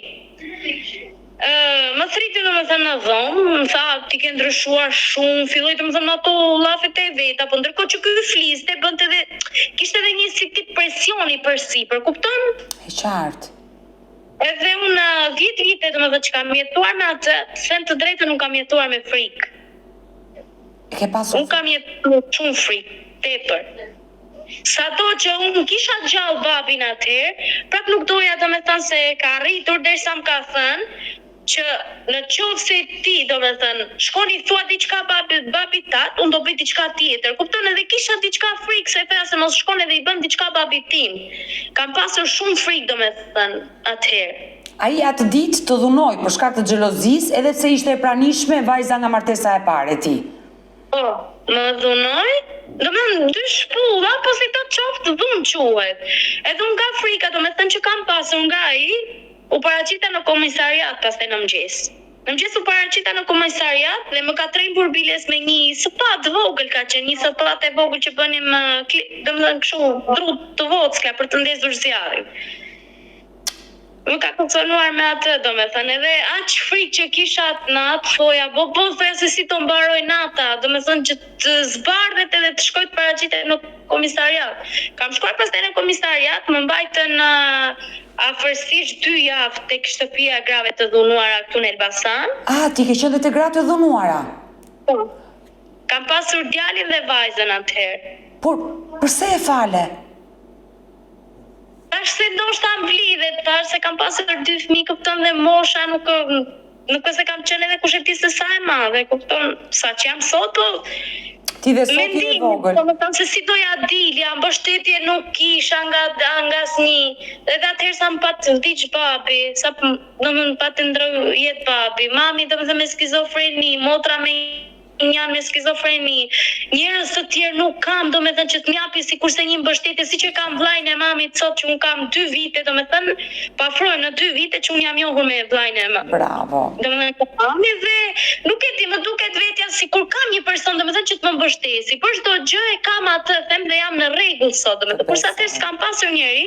Speaker 1: Më thriti domethënë në dhomë, më tha ti ke ndryshuar shumë, filloi domethënë ato llafet e veta, po ndërkohë që ky fliste, bënte edhe kishte edhe një si tip presioni përsipër, kupton?
Speaker 2: E qartë.
Speaker 1: Edhe unë 10 vite domethënë që kam jetuar me atë, them të drejtën unë kam jetuar me frikë.
Speaker 2: Ke pasur?
Speaker 1: Unë kam jetuar shumë frikë, tepër. Sado që unë kisha gjallë babin atëherë, prap nuk doja domethënë se ka arritur derisa më ka thënë që në qoftë se ti domethënë shkoni thua diçka babit tat, unë do bëj diçka tjetër. Kupton, edhe kisha diçka frikë se thoya se mos shkon edhe i bën diçka babit tim. Kam pasur shumë frikë domethënë atëherë.
Speaker 2: Ai atë ditë të dhunoi për shkak të xhelozisë, edhe se ishte e pranishme vajza nga martesa e parë e tij.
Speaker 1: Po, më dhunoi, domethënë 2 shpulla, po si të qoftë dhunë quhet. Edhe unë nga frika, domethënë që kam pasur nga ai, u paraqita në komisariat pastaj në mëngjes. Në mëngjes u paraqita në komisariat dhe më ka trembur biles me një sapat vogël, ka qenë një sapat e vogël që bënim, domethënë kështu drut të vockla për të ndezur zjarrin. Më ka konsonuar me atë, domethënë, edhe aq frikë që kisha atë natë, thoja, thoja se si të mbaroj nata, domethënë që të zbardhet edhe të shkoj të paraqitet në komisariat. Kam shkuar pastaj në komisariat, më mbajtën afërsisht 2 javë tek shtëpia e grave të dhunuara këtu në Elbasan.
Speaker 2: Ti ke qenë te gratë të dhunuara?
Speaker 1: Po. Kam pasur djalin dhe vajzën atëherë.
Speaker 2: Por pse e fale?
Speaker 1: Tash se ndoshta mblidhet, tash se kam pasur 2 fëmijë, kupton, dhe mosha nuk se kam qenë edhe kush e di se sa e madhe, kupton, sa që jam sot, po
Speaker 2: ti dhe sot je vogël.
Speaker 1: Domethënë se si doja dilja, mbështetje nuk kisha nga asnjë. Edhe atëherë sa më pat vdiq babi, sa domethënë pat ndroj jetë babi, mami domethënë me skizofreni, motra me janë me skizofreni, njerëz të tjerë nuk kam, domethënë që të m'japi sikurse një mbështetje, siç e kam vllajën e mamit sot që un kam 2 vite, domethënë pafrojnë në 2 vite që un jam njohur me vllajën e mamit.
Speaker 2: Bravo.
Speaker 1: Domethënë mami dhe nuk e di, më duket vetja sikur kam një person domethënë që të më mbështesi. Për çdo gjë e kam atë, them dhe jam në rregull sot, domethënë kurse atëherë s'kam pasur njëri,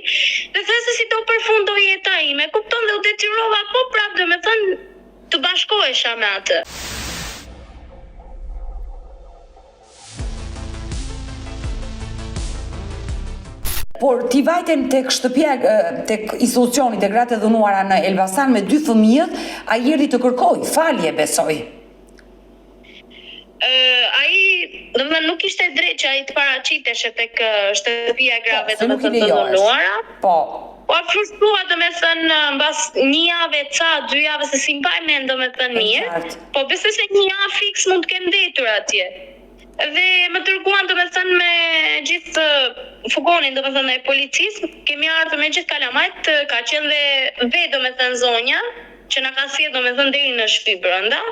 Speaker 1: dhe thjesht se si do përfundoj jeta ime, kupton, dhe u detyrova po prap domethënë të bashkohesha me atë.
Speaker 2: Por ti vajten tek shtëpia, tek institucioni, tek gratë e dhunuara në Elbasan me 2 fëmijët, ai erdhi të kërkoj falje, besoj.
Speaker 1: Ai, domethënë nuk ishte drejt që ai të paraqiteshe tek shtëpia e grave të dhunuara.
Speaker 2: Po.
Speaker 1: Po frustrua domethënë mbas 1 javë ca, 2 javë se si mbaj mend domethënë mirë. Po besoj se 1 javë fiks mund të kem ndetur atje. Dhe më dërguan domethënë me gjithë fugonin domethënë e policisë, kemi ardhur me gjithë kalamajt, ka qenë dhe vetë domethënë zonja që na ka sjellë domethënë deri në shtëpi brenda.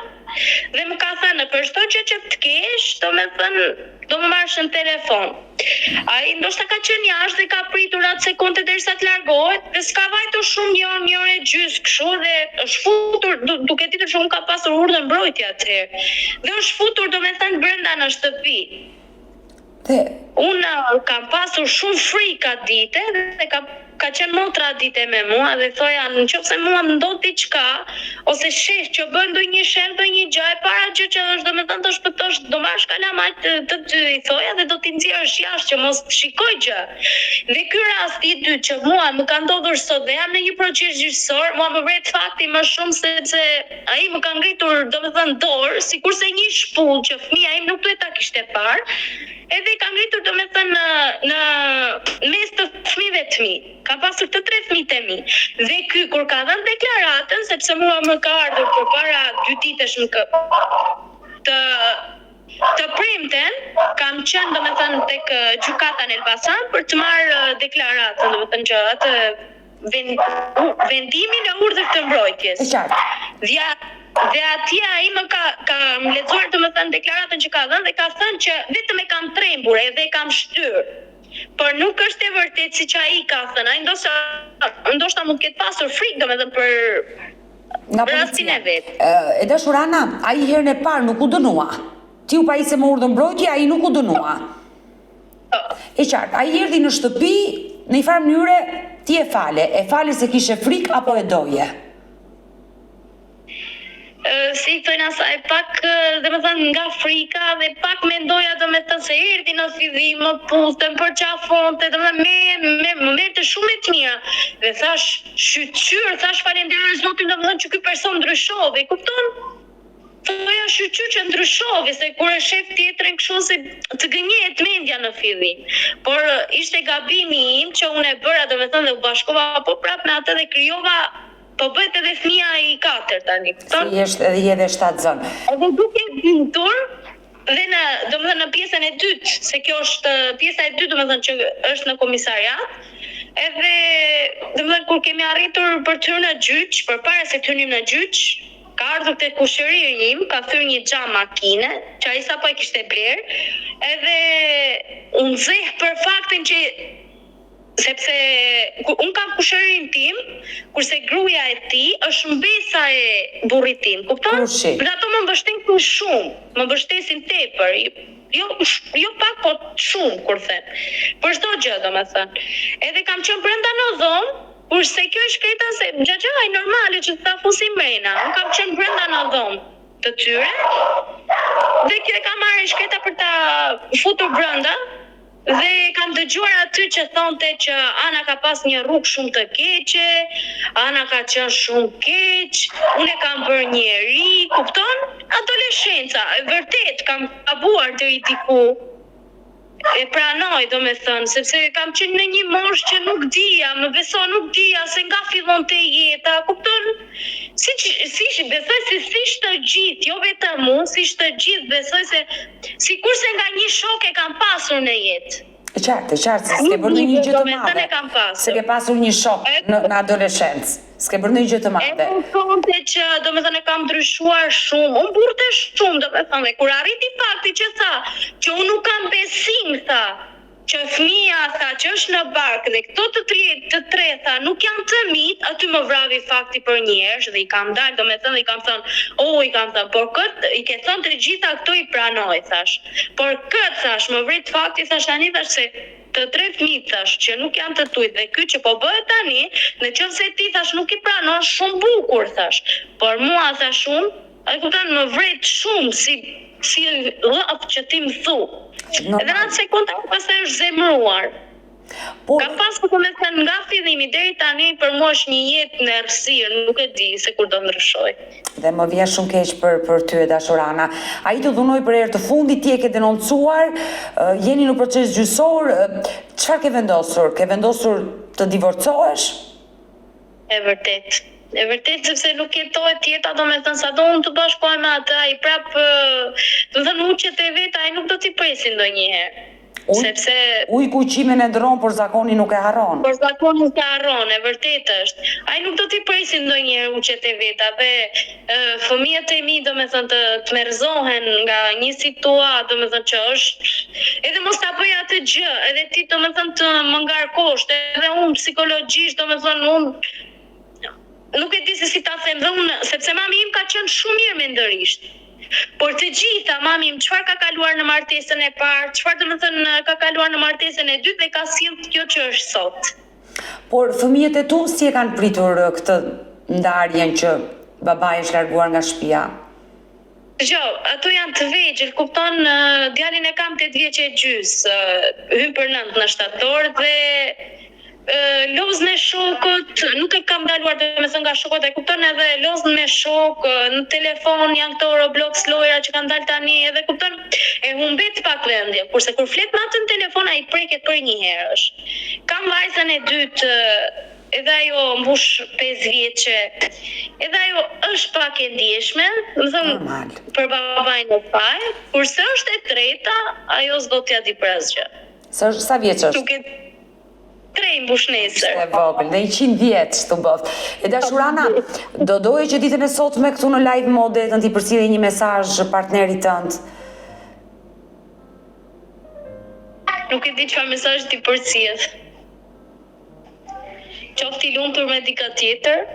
Speaker 1: Dhe më ka thënë për çdo gjë që të kesh, domethënë do më marrësh në telefon. Ai ndoshta ka qenë jashtë dhe ka pritur atë sekonde derisa të largohet dhe s'ka vajtur shumë, një orë e gjysmë kështu, dhe është futur duke ditur që unë ka pasur urdhër mbrojtje atëherë. Dhe është futur domethënë brenda në shtëpi. Unë kam pasur shumë frikë atë ditë dhe ka qenë motra dite me mua dhe thoja nëse mua më ndodh diçka ose sheh që bën ndonjë sherr, ndonjë gjë, e para gjë që është domethënë të shpëtosh, do marrësh kalamajt të dy, i thoja, dhe do t'i nxjerrësh jashtë që mos shikoj gjë. Dhe ky rast i dytë që mua më ka ndodhur sot dhe jam në një proces gjyqësor, mua më vret fakti më shumë sepse ai më ka ngritur domethënë dorë, sikurse një shpull që fëmia im nuk duhet ta kishte parë. Edhe ka ngritur domethënë në mes të fëmijëve të mi. Ka pasur të 3 fëmijët e mi. Dhe ky kur ka dhënë deklaratën, sepse mua më ka ardhur përpara 2 ditësh të premten, kam qenë domethënë tek gjykata në Elbasan për të marrë deklaratën, domethënë që atë vendimin e urdhër të mbrojtjes.
Speaker 2: E qartë.
Speaker 1: Dhe atje ai më ka lexuar domethënë deklaratën që ka dhënë dhe ka thënë që vetëm e kam trembur edhe e kam shtyr. Por nuk është e vërtetë siç ai ka thënë. Ai ndoshta mund të ketë pasur frikë domethënë për rastin e vet.
Speaker 2: E dashur Ana, ai herën e parë nuk u dënua. Ti u pajisje me urdhër mbrojtje, ai nuk u dënua. E qartë, ai erdhi në shtëpi në një farë mënyre ti e fale se kishe frikë apo e doje?
Speaker 1: Si thënë asaj pak domethënë nga frika dhe pak mendoja domethënë se erdhi në fillim më pustën për qafonte domethënë me momente shumë të mira dhe thash shqyr thash falenderoj Zotin domethënë që ky person ndryshoi, kupton? Thoja shqyr që ndryshoi se kur e shef tjetrën kështu se të gënjehet mendja në fillim. Por ishte gabimi im që unë e bëra domethënë dhe u bashkova po prap me atë dhe krijova po bëhet edhe fëmia i katërt tani.
Speaker 2: Si është edhe 7 zonë.
Speaker 1: Edhe duke bindur dhe domethënë në pjesën e dytë, se kjo është pjesa e dytë domethënë që është në komisariat. Edhe domethënë kur kemi arritur për të hyrë në gjyq, përpara se të hynim në gjyq, ka ardhur te kushëriu im, ka thyrë një xham makine, që ai sapo e kishte bler, edhe unë nxeh për faktin që sepse unë kam kushërin tim, kurse gruaja e tij është mbesa e burrit tim, kupton? Dhe ato më mbështesin shumë, më mbështesin tepër. Jo pak, po shumë kur them. Për çdo gjë domethënë. Edhe kam qenë brenda në dhomë, kurse kjo është shkreta se xhaxhaj normale që ta fusim brenda. Unë kam qenë brenda në dhomë të tyre. Dhe kjo e kam marrë shkreta për ta futur brenda. Dhe kam dëgjuar aty që thonte që Ana ka pas një rrugë shumë të keqe, Ana ka qenë shumë keq, unë kam bërë një eri, kupton? Adoleshenca, e vërtet kam gabuar deri diku. E pranoj domethënë, sepse kam qenë në një moshë që nuk dija, më beso nuk dija se nga fillonte jeta, kupton? Si besoj se si të gjithë, jo vetëm unë, si të gjithë besoj se sikurse nga një shok e kam pasur në jetë.
Speaker 2: E qartë, se s'ke bërë një gjë të madhe. Se ke pasur një shok në adoleshencë. S'ke bërë një gjë të madhe.
Speaker 1: E thonë që domethënë kam ndryshuar shumë, unë burte shumë domethënë, dhe kur arriti fakti që tha që unë nuk kam besim, tha, që fëmia tha që është në barkë dhe këto të tre tha nuk janë të mit, aty më vravi fakti për njerëz dhe i kam dalë domethënë dhe i kam thënë, por këtë i ke thënë të gjitha këto i pranoj, thash. Por këtë thash, më vrit fakti, thash tani thash se të tre fëmijë thash që nuk janë të tuaj dhe ky që po bëhet tani, nëse ti thash nuk i pranon shumë bukur thash. Por mua thash unë, ai kupton më vret shumë si lëp që ti më thu. Edhe në atë sekundë pastaj është zemruar. Ka pasur domethënë nga fillimi deri tani për mua është një jetë në errësirë, nuk e di se kur do ndryshoj.
Speaker 2: Dhe më vjen shumë keq për ty e dashur Ana. Ai të dhunoi për herë të fundit, ti e ke denoncuar, jeni në proces gjyqësor, çfarë ke vendosur? Ke vendosur të divorcohesh?
Speaker 1: E vërtet sepse nuk jetohet jeta domethënë sa do unë të bashkohem me atë, ai prap domethënë uqet e vet, ai nuk do t'i presi ndonjëherë. Sepse
Speaker 2: ujkuqimin e ndron, por zakoni nuk e harron.
Speaker 1: Por zakoni nuk e harron, e vërtet është. Ai nuk do t'i presi ndonjëherë uqet e veta dhe fëmijët e mi domethënë të merzohen nga një situatë domethënë që është edhe mos ta bëj atë gjë, edhe ti domethënë të më ngarkosh, edhe unë psikologjisht domethënë unë nuk e di se si ta them dhe unë, sepse mami im ka qenë shumë mirë mendërisht. Por të gjitha, mami im çfarë ka kaluar në martesën e parë, çfarë domethënë ka kaluar në martesën e dytë dhe ka sjellë kjo që është sot.
Speaker 2: Por fëmijët e tu si e kanë pritur këtë ndarjen që babai është larguar nga shtëpia?
Speaker 1: Ato janë të vegjël, kupton, djalin e kam 8 vjeç e gjys, hyn për 9 në shtator dhe lozën e shokut, nuk e kam ndaluar domethënë nga shokut, e kupton edhe lozën me shok, në telefon janë këto Roblox lojra që kanë dalë tani, edhe kupton, e humbet pak vendje, kurse kur flet me atë në telefon ai preket për një herësh. Kam vajzën e dytë, edhe ajo mbush 5 vjeçe, edhe ajo është pak e ndjeshme, domethënë për babain e saj, kurse është e treta, ajo s'do t'ja di për asgjë.
Speaker 2: Sa vjeç është?
Speaker 1: 3 mbush nesër.
Speaker 2: E vogël, dhe 100 vjeç të bëft. E dashurana, do doje që ditën e sotme këtu në live mode të t'i përcjellë një mesazh partnerit tënd.
Speaker 1: Nuk e di çfarë mesazh t'i përcjell. Qofti i lumtur me dika tjetër,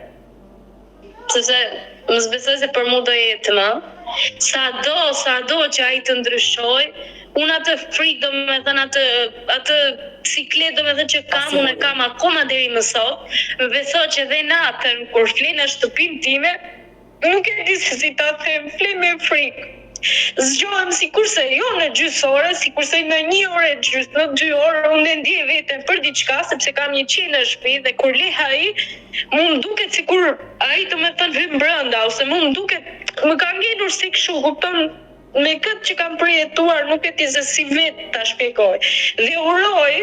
Speaker 1: sepse mos besoj se për mua do jetë më. Sado që ai të ndryshoj, unë atë frikë, domethënë atë siklet domethënë që kam, unë e kam akoma deri më sot. Më beso që edhe natën kur flen në shtëpinë time, nuk e di se si ta them, flen me frikë. Zgjohem sikurse jo në gjysore, sikurse në 1 orë e gjys, në 2 orë unë e ndjej veten për diçka sepse kam një qen në shtëpi dhe kur leh ai, më duket sikur ai domethënë hyn brenda ose më duket më ka ngelur si kështu, kupton? Me këtë që kam përjetuar nuk e di se si vetë ta shpjegoj. Dhe uroj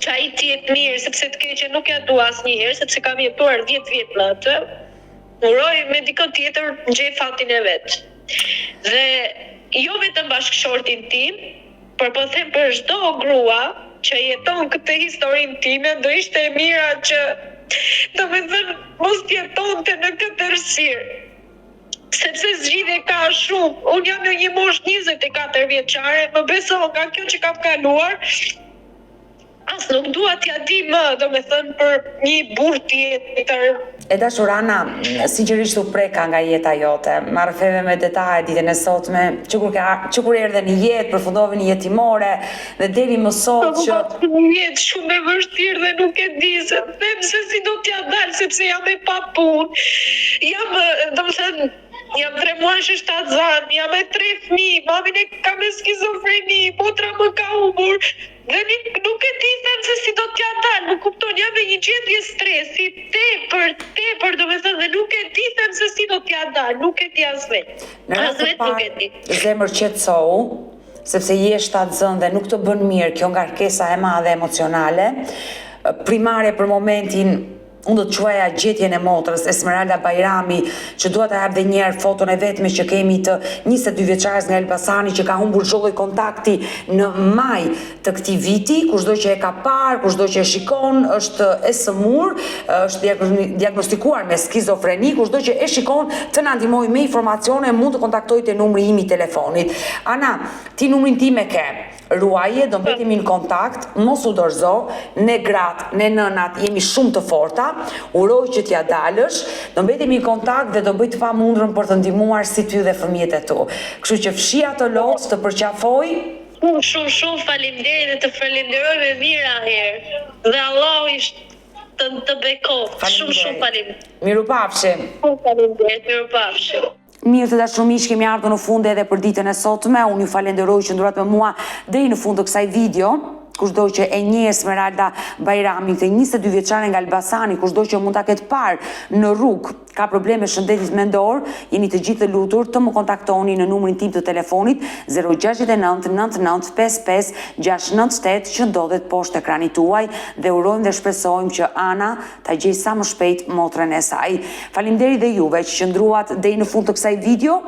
Speaker 1: që ai të jetë mirë, sepse të keqe nuk ja dua asnjëherë, sepse kam jetuar 10 vjet me atë. Uroj me dikë tjetër gjej fatin e vet. Dhe jo vetëm bashkëshortin tim, por po them për çdo grua që jeton këtë historinë time, do ishte e mira që domethënë mos jetonte në këtë errësirë. Sepse zgjidhje ka shumë. Unë jam në një moshë 24 vjeçare, më beso nga kjo që kam kaluar, as nuk dua t'ja di më, domethënë për një burr tjetër.
Speaker 2: E dashurana, sinqerisht u preka nga jeta jote. Marrë feve me detaje ditën e sotme, që kur erdhe në jetë, përfundove një jetë timore dhe deri më sot që
Speaker 1: një jetë shumë e vështirë dhe nuk e di se them se si do t'ja dal sepse jam e papunë. Domethënë jam 3 muajsh shtatzan, jam me 3 fëmijë, mamin e ka me skizofreni, motra më ka humbur. Dhe nuk e di se si do t'ja dal, nuk kupton, jam në një gjendje stresi, tepër domethënë dhe nuk e di se si do t'ja dal, nuk e di as vetë.
Speaker 2: Në rast të parë, zemër qetësohu, sepse je shtatzën dhe nuk të bën mirë kjo ngarkesa e madhe emocionale. Primare për momentin, unë do të quaja gjetjen e motrës, Esmeralda Bajrami, që dua ta jap dhe një herë foton e vetme që kemi të 22 vjeçares nga Elbasani që ka humbur çdo lloj kontakti në maj të këtij viti, kushdo që e ka parë, kushdo që e shikon, është e sëmur, është diagnostikuar me skizofreni, kushdo që e shikon të na ndihmoj me informacione, mund të kontaktoj te numri im i telefonit. Ana, ti numrin tim e ke. Ruaje, do mbetemi në kontakt, mos u dorëzo, ne gratë, ne nënat jemi shumë të forta, uroj që t'ja dalësh, do mbetemi në kontakt dhe do bëj të pamundurën për të ndihmuar si ty dhe fëmijët e tu. Kështu që fshija të lot, të përqafoj.
Speaker 1: Shumë faleminderit dhe të falenderoj me mira herë. Dhe Allahu të bekoj. Shumë faleminderit.
Speaker 2: Mirupafshim.
Speaker 1: Shumë faleminderit, mirupafshim.
Speaker 2: Mirë të dashur miq, kemi ardhur në fund edhe për ditën e sotme. Unë ju falenderoj që ndurat me mua deri në fund të kësaj video. Kushdo që e njeh Esmeralda Bajrami, të 22 vjeçare nga Elbasani, kushdo që mund ta ketë parë në rrugë, ka probleme shëndetit mendor, jeni të gjithë të lutur të më kontaktoni në numrin tim të telefonit 069 99 55 698 që ndodhet poshtë ekranit tuaj dhe urojmë dhe shpresojmë që Ana ta gjej sa më shpejt motrën e saj. Faleminderit dhe juve që qëndruat deri në fund të kësaj video.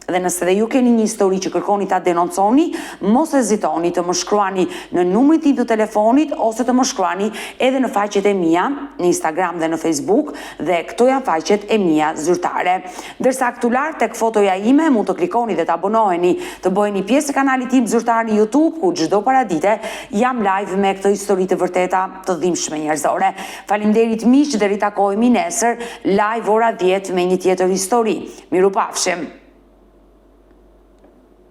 Speaker 2: Dhe nëse dhe ju keni një histori që kërkoni ta denonconi, mos hezitoni të më shkruani në numrin tim të telefonit ose të më shkruani edhe në faqet e mia në Instagram dhe në Facebook, dhe këto janë faqet e mia zyrtare. Ndërsa këtu lart tek fotoja ime mund të klikoni dhe të abonoheni, të bëheni pjesë e kanalit tim zyrtar në YouTube, ku çdo paradite jam live me këtë histori të vërteta të dhimbshme njerëzore. Faleminderit miq, dhe ritakohemi nesër live ora 10 me një tjetër histori. Mirupafshim.